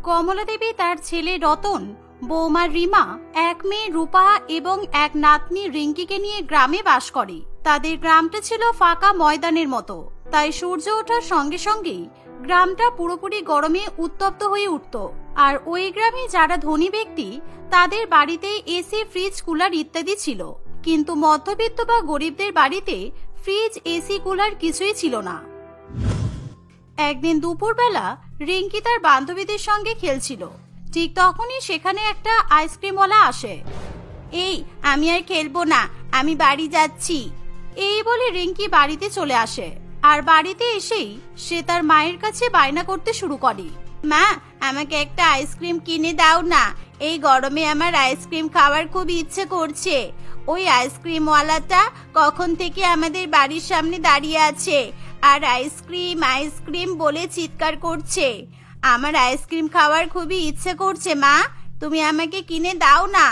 কমলা দেবী, তার ছেলে রতন, বৌমা রিমা, এক মেয়ে রূপা এবং এক নাতনি রিঙ্কিকে নিয়ে গ্রামে বাস করে। তাদের গ্রামটা ছিল ফাঁকা ময়দানের মতো, তাই সূর্য ওঠার সঙ্গে সঙ্গেই গ্রামটা পুরোপুরি গরমে উত্তপ্ত হয়ে উঠত। আর ওই গ্রামে যারা ধনী ব্যক্তি তাদের বাড়িতে এসি, ফ্রিজ, কুলার ইত্যাদি ছিল, কিন্তু মধ্যবিত্ত বা গরিবদের বাড়িতে ফ্রিজ, এসি, কুলার কিছুই ছিল না। একদিন দুপুরবেলা রিঙ্কি তার বান্ধবীদের সঙ্গে খেলছিল। ঠিক তখনই সেখানে একটা আইসক্রিমওয়ালা আসে। এই, আমি আর খেলবো না, আমি বাড়ি যাচ্ছি, এই বলে রিঙ্কি বাড়িতে চলে আসে। আর বাড়িতে এসেই সে তার মায়ের কাছে বায়না করতে শুরু করে, মা, আমাকে একটা আইসক্রিম কিনে দাও না, এই গরমে আমার আইসক্রিম খাওয়ার খুব ইচ্ছে করছে। ওই আইসক্রিমওয়ালাটা কখন থেকে আমাদের বাড়ির সামনে দাঁড়িয়ে আছে আর আইসক্রিম আইসক্রিম বলে চিৎকার করছে। আমার আইসক্রিম খাওয়ার খুবই ইচ্ছে করছে, মা, তুমি আমাকে কিনে দাও না।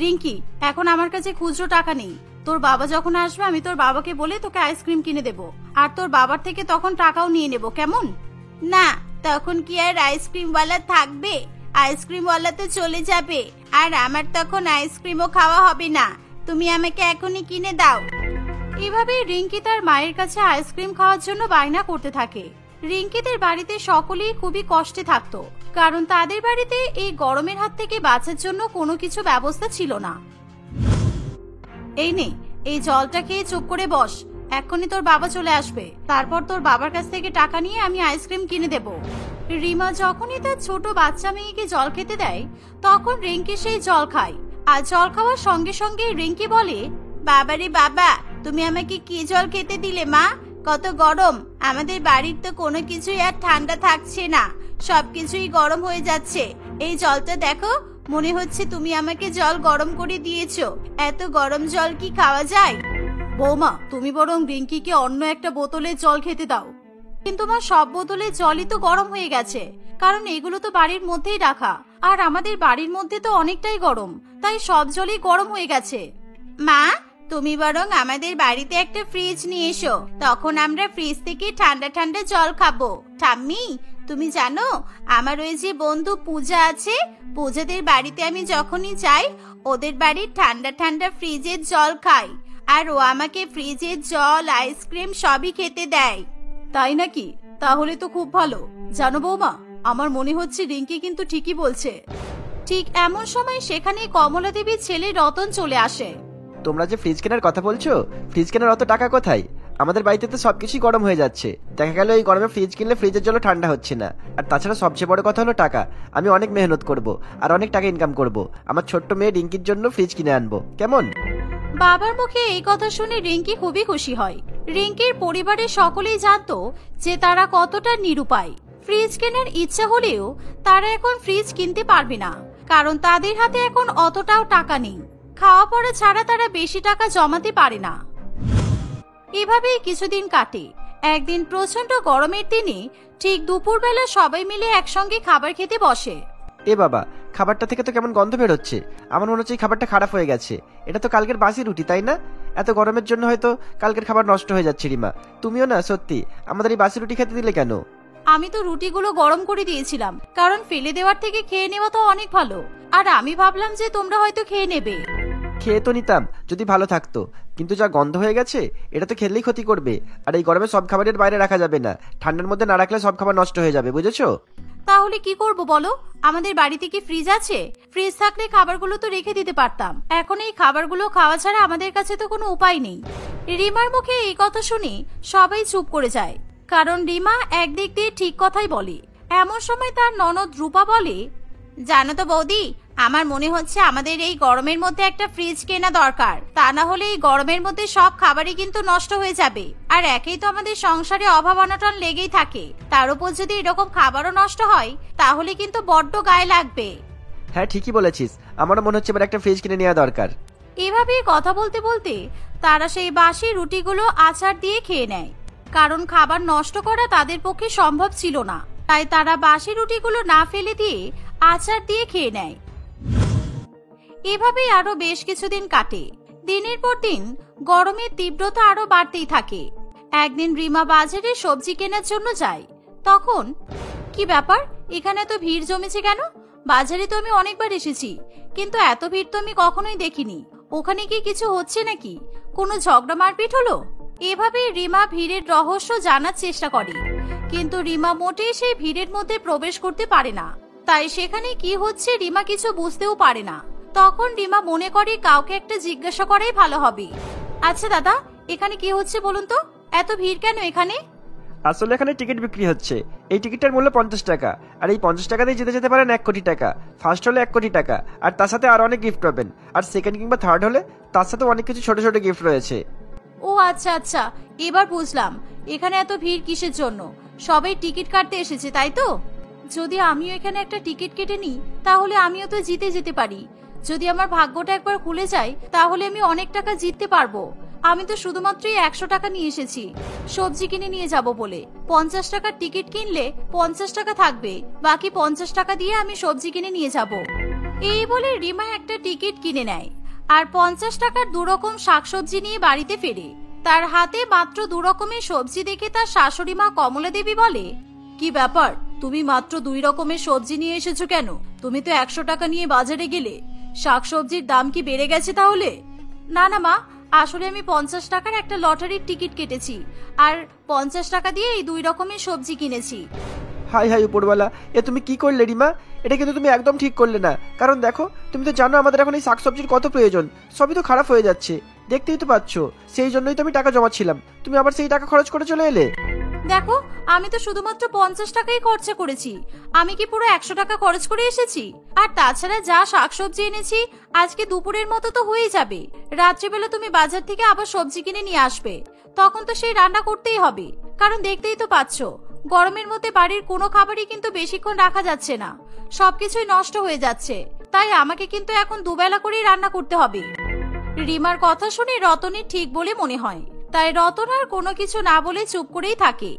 রিঙ্কি, এখন আমার কাছে খুচরো টাকা নেই, তোর বাবা যখন আসবে আমি তোর বাবাকে বলে তোকে আইসক্রিম কিনে দেব, আর তোর বাবার থেকে তখন টাকাও নিয়ে নেব, কেমন? না, তখন কি আর আইসক্রিমওয়ালা থাকবে? আইসক্রিমওয়ালা তো চলে যাবে, আর আমার তখন আইসক্রিমও খাওয়া হবে না। তুমি আমাকে এখনই কিনে দাও। এভাবে রিঙ্কি তার মায়ের কাছে আইসক্রিম খাওয়ার জন্য বায়না করতে থাকে। রিঙ্কিদের বাড়িতে সকলেই খুবই কষ্টে থাকতো, কারণ তাদের বাড়িতে এই গরমের হাত থেকে বাঁচার জন্য কোনো কিছু ব্যবস্থা ছিল না। এই নে, এই জলটা খেয়ে চুপ করে বস, এক্ষুনি তোর বাবা চলে আসবে, তারপর তোর বাবার কাছ থেকে টাকা নিয়ে আমি আইসক্রিম কিনে দেব। রিমা যখনই তার ছোট বাচ্চা মেয়েকে জল খেতে দেয় তখন রিঙ্কি সেই জল খায়। আর জল খাওয়ার সঙ্গে সঙ্গে রিঙ্কি বলে, বাবারে বাবা, তুমি আমাকে কি জল খেতে দিলে মা? কত গরম, আমাদের বাড়ির তো কোনো কিছুই আর ঠান্ডা থাকছে না, সবকিছুই গরম হয়ে যাচ্ছে। এই জলটা দেখো, মনে হচ্ছে তুমি আমাকে জল গরম করে দিয়েছো। এত গরম জল কি খাওয়া যায়? বৌমা, তুমি বরং রিঙ্কিকে অন্য একটা বোতলের জল খেতে দাও। কিন্তু মা, সব বোতলের জলই তো গরম হয়ে গেছে, কারণ এগুলো তো বাড়ির মধ্যেই রাখা, আর আমাদের বাড়ির মধ্যে তো অনেকটাই গরম, তাই সব জলই গরম হয়ে গেছে। মা, তুমি বরং আমাদের বাড়িতে একটা ফ্রিজ নিয়ে এসো, তখন আমরা ফ্রিজ থেকে ঠান্ডা ঠান্ডা জল খাবো। ঠাম্মি, তুমি জানো আমার ওই যে বন্ধু পূজা আছে, পূজাদের বাড়িতে আমি যখনই যাই ওদের বাড়ির ঠান্ডা ঠান্ডা ফ্রিজের জল খাই, আর ও আমাকে ফ্রিজের জল, আইসক্রিম সবই খেতে দেয়। তাই নাকি? তাহলে তো খুব ভালো। জানো বৌমা, আমার মনে হচ্ছে রিঙ্কি কিন্তু ঠিকই বলছে। ঠিক এমন সময় সেখানে কমলা দেবীর ছেলে রতন চলে আসে। তোমরা যে ফ্রিজ কেনার কথা বলছো, ফ্রিজ কেনার অত টাকা কোথায়? আমাদের বাড়িতে তো সবকিছু গরম হয়ে যাচ্ছে। দেখা গেল এই গরমে ফ্রিজ কিনলে ফ্রিজের জল ঠান্ডা হচ্ছে না। আর তাছাড়া সবচেয়ে বড় কথা হলো টাকা। আমি অনেক মেহনত করব আর অনেক টাকা ইনকাম করব, আমার ছোট্ট মেয়ে রিঙ্কির জন্য ফ্রিজ কিনে আনবো, কেমন? বাবার মুখে এই কথা শুনে রিঙ্কি খুবই খুশি হয়। রিঙ্কির পরিবারের সকলেই জানতো যে তারা কতটা নিরুপায়। ফ্রিজ কেনার ইচ্ছা হলেও তারা এখন ফ্রিজ কিনতে পারবে না, কারণ তাদের হাতে এখন অতটাও টাকা নেই। খাওয়া পড়া ছাড়া তারা বেশি টাকা জমাতে পারে না। এভাবেই কিছুদিন কাটে। একদিন প্রচন্ড গরমের দিনে ঠিক দুপুরবেলা সবাই মিলে একসঙ্গে খাবার খেতে বসে। এ বাবা, খাবারটা থেকে তো কেমন গন্ধ বের হচ্ছে। আমার মনে হচ্ছে এই খাবারটা খারাপ হয়ে গেছে। এটা তো কালকের বাসি রুটি, তাই না? এত গরমের জন্য হয়তো কালকের খাবার নষ্ট হয়ে যাচ্ছে। রিমা, তুমিও না, সত্যি আমাদের এই বাসি রুটি খেতে দিলে কেন? আমি তো রুটিগুলো গরম করে দিয়েছিলাম, কারণ ফেলে দেওয়ার থেকে খেয়ে নেওয়া তো অনেক ভালো, আর আমি ভাবলাম যে তোমরা হয়তো খেয়ে নেবে। খেয়ে তো নিতাম যদি ভালো থাকতো, কিন্তু যা গন্ধ হয়ে গেছে এটা তো খেলেই ক্ষতি করবে। আর এই গরমে সব খাবারের বাইরে রাখা যাবে না, ঠান্ডার মধ্যে না রাখলে সব খাবার নষ্ট হয়ে যাবে, বুঝেছো? তাহলে কি করব বলো? আমাদের বাড়িতে কি ফ্রিজ আছে? ফ্রিজ থাকলে খাবারগুলো তো রেখে দিতে পারতাম। এখন এই খাবারগুলো খাওয়া ছাড়া আমাদের কাছে তো কোনো উপায় নেই। রিমার মুখে এই কথা শুনে সবাই চুপ করে যায়, কারণ রিমা একদিক দিয়ে ঠিক কথাই বলে। এমন সময় তার ননদ রূপা বলে, জানো তো বৌদি, আমার মনে হচ্ছে আমাদের এই গরমের মধ্যে একটা ফ্রিজ কেনা দরকার, তা না হলে এই গরমের মধ্যে সব খাবারই কিন্তু নষ্ট হয়ে যাবে। আর একেই তো আমাদের সংসারে অভাব অনটন লেগেই থাকে, তার উপর যদি এরকম খাবারও নষ্ট হয় তাহলে কিন্তু বড্ড গায়ে লাগবে। হ্যাঁ, ঠিকই বলেছিস, আমারও মনে হচ্ছে এবার একটা ফ্রিজ কিনে নেওয়া দরকার। এভাবেই কথা বলতে বলতে তারা সেই বাসি রুটিগুলো আচার দিয়ে খেয়ে নেয়, কারণ খাবার নষ্ট করা তাদের পক্ষে সম্ভব ছিল না। তাই তারা বাসি রুটিগুলো না ফেলে দিয়ে আচার দিয়ে খেয়ে নেয়। এভাবেই আরো বেশ কিছুদিন কাটে। দিনের পর দিন গরমের তীব্রতা আরো বাড়তেই থাকে। একদিন রিমা বাজারে সবজি কেনার জন্য যায়। তখন, কি ব্যাপার, এখানে এত ভিড় জমেছে কেন? বাজারে তো আমি অনেকবার এসেছি, কিন্তু এত ভিড় তো আমি কখনোই দেখিনি। ওখানে কি কিছু হচ্ছে নাকি? কোনো ঝগড়া মারপিট হলো? এভাবে রিমা ভিড়ের রহস্য জানার চেষ্টা করে, কিন্তু রিমা মোটেই সেই ভিড়ের মধ্যে প্রবেশ করতে পারে না। তাই সেখানে কি হচ্ছে রিমা কিছু বুঝতেও পারে না। তখন রিমা মনে করে কাউকে একটা জিজ্ঞাসা করাই ভালো হবে। আচ্ছা দাদা, এখানে কি হচ্ছে বলুন তো? এত ভিড় কেন এখানে? আসলে এখানে টিকিট বিক্রি হচ্ছে। এই টিকিটটার মূল্য 50 টাকা, আর এই 50 টাকাতেই জিতে যেতে পারেন 1 কোটি টাকা। ফার্স্ট হলে 1 কোটি টাকা, আর তার সাথে আরো অনেক গিফট পাবেন। আর সেকেন্ড কিংবা থার্ড হলে তার সাথে অনেক কিছু ছোট ছোট গিফট রয়েছে। ও আচ্ছা আচ্ছা, এবার বুঝলাম এখানে এত ভিড় কিসের জন্য। সবাই টিকিট কাটতে এসেছে, তাই তো? যদি আমিও এখানে একটা টিকিট কেটে নিই, তাহলে আমিও তো জিতে যেতে পারি। যদি আমার ভাগ্যটা একবার খুলে যায়, তাহলে আমি অনেক টাকা জিততে পারবো। আমি তো শুধুমাত্রই 100 টাকা নিয়ে এসেছি সবজি কিনে নিয়ে যাব বলে। 50 টাকার টিকিট কিনলে 50 টাকা থাকবে, বাকি 50 টাকা দিয়ে আমি সবজি কিনে নিয়ে যাব। এই বলে রিমা একটা টিকিট কিনে নেয় আর 50 টাকার 2 রকম শাকসবজি নিয়ে বাড়িতে ফেরে। তার হাতে মাত্র 2 রকমের সবজি দেখে তার শাশুড়ি মা কমলা দেবী বলে, কি ব্যাপার, তুমি মাত্র 2 রকমের সবজি নিয়ে এসেছো কেন? তুমি তো 100 টাকা নিয়ে বাজারে গেলে। শাকসবজির দাম কি বেড়ে গেছে তাহলে? না না মা, আসলে আমি 50 টাকার একটা লটারির টিকিট কেটেছি আর 50 টাকা দিয়ে এই 2 রকমের সবজি কিনেছি। হাই হাই উপরওয়ালা, এ তুমি কি করলে রিমা? এটা কিন্তু তুমি একদম ঠিক করলে না। কারণ দেখো, তুমি তো জানো আমাদের এখন এই শাকসবজির কত প্রয়োজন। সবই তো খারাপ হয়ে যাচ্ছে, দেখতেই তো পাচ্ছ। সেই জন্যই তো আমি টাকা জমাচ্ছিলাম, তুমি আবার সেই টাকা খরচ করে চলে এলে। দেখো, আমি তো শুধুমাত্র 50 টাকাই খরচা করেছি। আমি কি পুরো 100 টাকা খরচ করে এসেছি? আর তাছাড়া যা শাকসবজি এনেছি আজকে দুপুরের মতো তো হয়ে যাবে। রাত্রিবেলা তুমি বাজার থেকে আবার সবজি কিনে নিয়ে আসবে, তখন তো সেই রান্না করতেই হবে। কারণ দেখতেই তো পাচ্ছ, গরমের মধ্যে বাড়ির কোনো খাবারই কিন্তু বেশিক্ষণ রাখা যাচ্ছে না, সবকিছুই নষ্ট হয়ে যাচ্ছে। তাই আমাকে কিন্তু এখন দুবেলা করেই রান্না করতে হবে। রিমার কথা শুনে রতনের ঠিক বলে মনে হয়, তাই রতন আর কোনো কিছু না বলে চুপ করেই থাকে।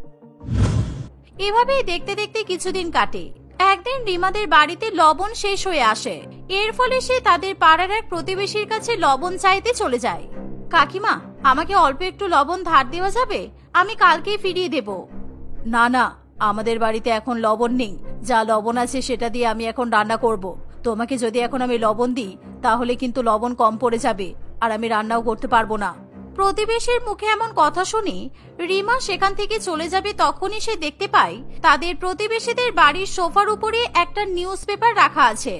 এভাবেই দেখতে দেখতে কিছুদিন কাটে। একদিন রিমাদের বাড়িতে লবণ শেষ হয়ে আসে। এর ফলে সে তাদের পাড়ার এক প্রতিবেশীর কাছে লবণ চাইতে চলে যায়। কাকিমা, আমাকে অল্প একটু লবণ ধার দেওয়া যাবে? আমি কালকেই ফিরিয়ে দেব। না না, আমাদের বাড়িতে এখন লবণ নেই। যা লবণ আছে সেটা দিয়ে আমি এখন রান্না করব। তোমাকে যদি এখন আমি লবণ দিই, তাহলে কিন্তু লবণ কম পড়ে যাবে আর আমি রান্নাও করতে পারবো না। প্রতিবেশীর মুখে এমন কথা শুনে রিমা সেখান থেকে চলে যাবে। তখনই সে দেখতে পায় তাদের প্রতিবেশীদের বাড়ির সোফার উপরে একটা নিউজ পেপার রাখা আছে।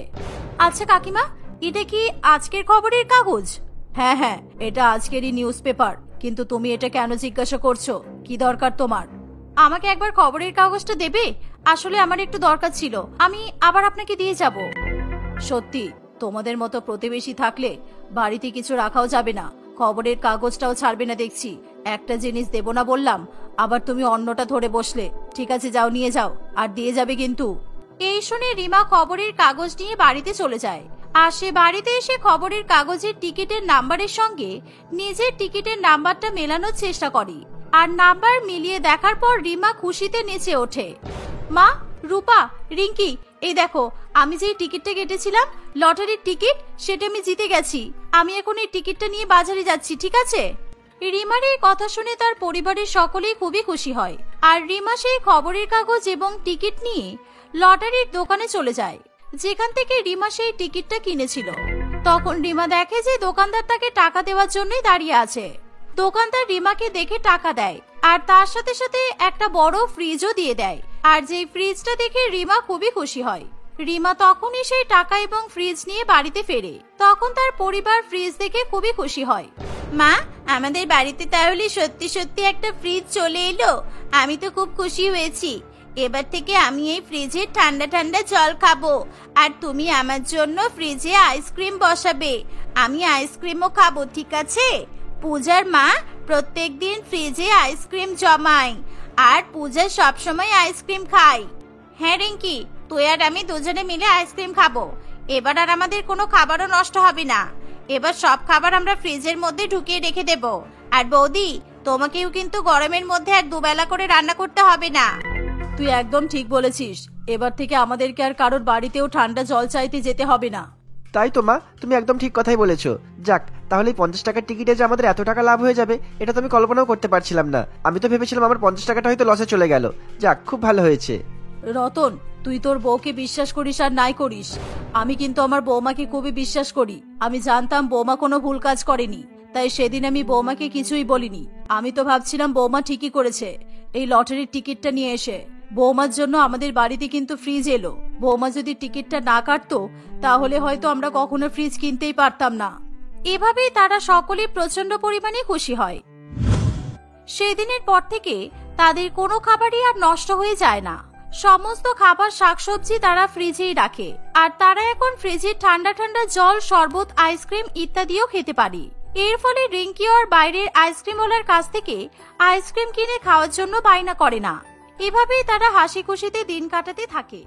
আচ্ছা কাকিমা, এটা কি আজকের খবরের কাগজ? হ্যাঁ হ্যাঁ, এটা আজকেরই নিউজ পেপার। কিন্তু তুমি এটা কেন জিজ্ঞাসা করছো? কি দরকার তোমার? আমাকে একবার খবরের কাগজটা দেবে? আসলে আমার একটু দরকার ছিল, আমি আবার আপনাকে দিয়ে যাব। সত্যি, তোমাদের মতো প্রতিবেশী থাকলে বাড়িতে কিছু রাখাও যাবে না, খবরের কাগজটাও ছাড়বে না দেখছি। একটা জিনিস দেব না বললাম, আবার তুমি অন্যটা ধরে বসলে। ঠিক আছে, যাও নিয়ে যাও, আর দিয়ে যাবে কিন্তু। এই শুনে রিমা খবরের কাগজ নিয়ে বাড়িতে চলে যায়। আর সে বাড়িতে এসে খবরের কাগজের টিকিটের নাম্বারের সঙ্গে নিজের টিকিটের নাম্বারটা মেলানোর চেষ্টা করে। আর নাম্বার মিলিয়ে দেখার পর রিমা খুশিতে নেচে ওঠে। মা, রূপা, রিঙ্কি, এই দেখো, আমি যে টিকিটটা কেটেছিলাম লটারির টিকিট, সেটা আমি জিতে গেছি। আমি এখন এই টিকিটটা নিয়ে বাজারে যাচ্ছি, ঠিক আছে? রিমার এই কথা শুনে তার পরিবারের সকলেই খুবই খুশি হয়। আর রিমা সেই খবরের কাগজ এবং টিকিট নিয়ে লটারির দোকানে চলে যায়, যেখান থেকে রিমা সেই টিকিটটা কিনেছিল। তখন রিমা দেখে যে দোকানদার তাকে টাকা দেওয়ার জন্যই দাঁড়িয়ে আছে। দোকানদার রিমাকে দেখে টাকা দেয় আর তার সাথে সাথে একটা বড় ফ্রিজও দিয়ে দেয়। আর যেই ফ্রিজটা দেখে রিমা খুবই খুশি হয়। রিমা তখনই সেই টাকা এবং ফ্রিজ নিয়ে বাড়িতে ফেরে। তখন তার পরিবার ফ্রিজ দেখে খুবই খুশি হয়। মা, আমাদের বাড়িতে তাহলে সত্যি সত্যি একটা ফ্রিজ চলে এলো। আমি তো খুব খুশি হয়েছি। এবার থেকে আমি এই ফ্রিজে ঠান্ডা ঠান্ডা জল খাবো, আর তুমি আমার জন্য ফ্রিজে আইসক্রিম বসাবে। আমি আইসক্রিমও খাবো, ঠিক আছে? পূজার মা প্রত্যেকদিন ফ্রিজে আইসক্রিম জমায়, আর পূজা সবসময় আইসক্রিম খায়। হ্যাঁ রিঙ্কি, তুই আর আমি দুজনে মিলে আইসক্রিম খাবো। এবার আর আমাদের কোনো খাবারও নষ্ট হবে না। এবার সব খাবার আমরা ফ্রিজের মধ্যে ঢুকিয়ে রেখে দেব। আর বৌদি, তোমাকেও কিন্তু গরমের মধ্যে আর দুবেলা করে রান্না করতে হবে না। তুই একদম ঠিক বলেছিস। এবার থেকে আমাদেরকে আর কারোর বাড়িতেও ঠান্ডা জল চাইতে যেতে হবে না। তাই তো মা, তুমি একদম ঠিক কথাই বলেছো। যাক, তাহলে এই 50 টাকার টিকিটে যে আমাদের এত টাকা লাভ হয়ে যাবে, এটা তো আমি কল্পনাও করতে পারছিলাম না। আমি তো ভেবেছিলাম আমার 50 টাকাটা হয়তো লসে চলে গেল। যাক, খুব ভালো হয়েছে। রতন, তুই তোর বউকে বিশ্বাস করিস আর নাই করিস, আমি কিন্তু আমার বৌমাকে খুবই বিশ্বাস করি। আমি জানতাম বৌমা কোনো ভুল কাজ করেনি, তাই সেদিন আমি বৌমাকে কিছুই বলিনি। আমি তো ভাবছিলাম বৌমা ঠিকই করেছে এই লটারির টিকিটটা নিয়ে এসে। বৌমার জন্য আমাদের বাড়িতে কিন্তু ফ্রিজ এলো। বৌমা যদি টিকিটটা না কাটতো তাহলে হয়তো আমরা কখনো ফ্রিজ কিনতেই পারতাম না। এভাবেই তারা সকলেই প্রচন্ড পরিমাণে খুশি হয়। সেদিনের পর থেকে তাদের কোনো খাবারই আর নষ্ট হয়ে যায় না। সমস্ত খাবার শাকসবজি তারা ফ্রিজেই রাখে, আর তারা এখন ফ্রিজে ঠান্ডা ঠান্ডা জল, শরবত, আইসক্রিম ইত্যাদিও খেতে পারে। এর ফলে রিঙ্কি আর বাইরের আইসক্রিমওয়ালার কাছ থেকে আইসক্রিম কিনে খাওয়ার জন্য বায়না করে না। এভাবেই তারা হাসি খুশিতে দিন কাটাতে থাকে।